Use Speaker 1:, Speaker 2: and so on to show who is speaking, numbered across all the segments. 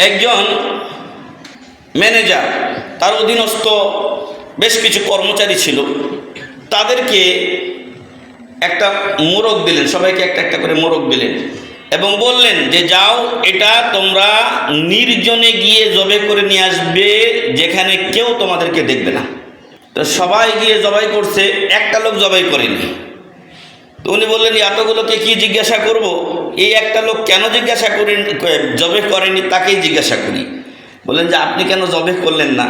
Speaker 1: একজন ম্যানেজার, তার অধীনস্থ বেশ কিছু কর্মচারী ছিল, তাদেরকে একটা মোরগ দিলেন, সবাইকে একটা একটা করে মোরগ দিলেন এবং বললেন যে যাও, এটা তোমরা নির্জনে গিয়ে জবে করে নিয়ে আসবে, যেখানে কেউ তোমাদেরকে দেখবে না। তো সবাই গিয়ে জবাই করছে, একটা লোক জবাই করেনি। তো উনি বললেন এতগুলোকে কি জিজ্ঞাসা করব, এই একটা লোক কেন জিজ্ঞাসা করেন, জবে করেনি তাকেই জিজ্ঞাসা করি। বললেন যে আপনি কেন জবে করলেন না?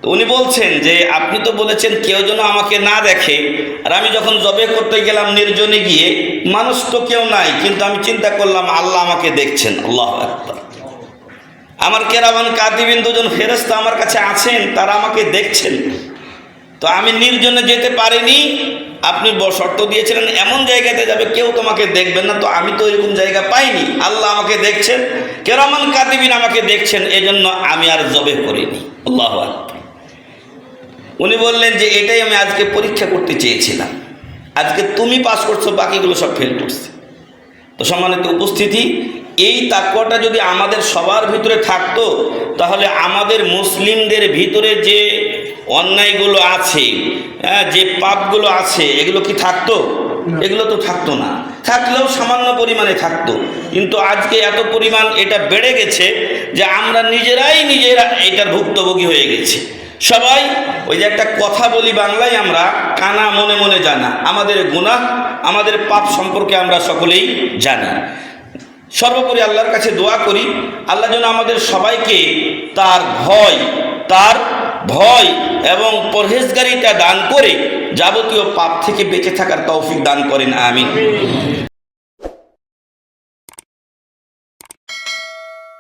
Speaker 1: তো উনি বলছেন যে আপনি তো বলেছেন কেউ যেন আমাকে না দেখে, আর আমি যখন জবে করতে গেলাম নির্জনে গিয়ে, মানুষ তো কেউ নাই, কিন্তু আমি চিন্তা করলাম আল্লাহ আমাকে দেখছেন। আল্লাহু আকবার। আমার কেরামান কাতিবিন দুজন ফেরেশতা আমার কাছে আছেন, তারা আমাকে দেখছেন। তো আমি নির্জনে যেতে পারিনি, আপনি শর্ত দিয়েছিলেন এমন জায়গাতে যাবে কেউ তোমাকে দেখবেন না, তো আমি তো এরকম জায়গা পাইনি, আল্লাহ আমাকে দেখছেন, কেরামান কাতিবিন আমাকে দেখছেন, এজন্য আমি আর জবে করিনি। আল্লাহু আকবার। উনি বললেন যে এটাই আমি আজকে পরীক্ষা করতে চেয়েছিলাম, আজকে তুমি পাস করছো, বাকিগুলো সব ফেল করছে। তো সম্মানিত উপস্থিতি, এই তাকওয়াটা যদি আমাদের সবার ভিতরে থাকতো, তাহলে আমাদের মুসলিমদের ভিতরে যে অন্যায়গুলো আছে, যে পাপগুলো আছে, এগুলো কি থাকতো? এগুলো তো থাকতো না। থাকলেও সামান্য পরিমাণে থাকতো, কিন্তু আজকে এত পরিমাণ এটা বেড়ে গেছে যে আমরা নিজেরা এটার ভুক্তভোগী হয়ে গেছি। সবাই ওই যে একটা কথা বলি বাংলায়, আমরা কানা মনে মনে জানা, আমাদের গুনাহ আমাদের পাপ সম্পর্কে আমরা সকলেই জানি। সর্বোপরি আল্লাহর কাছে দোয়া করি, আল্লাহ যেন আমাদের সবাইকে তার ভয় এবং পরহেজগারিতা দান করে যাবতীয় পাপ থেকে বেঁচে থাকার তৌফিক দান করেন। আমিন।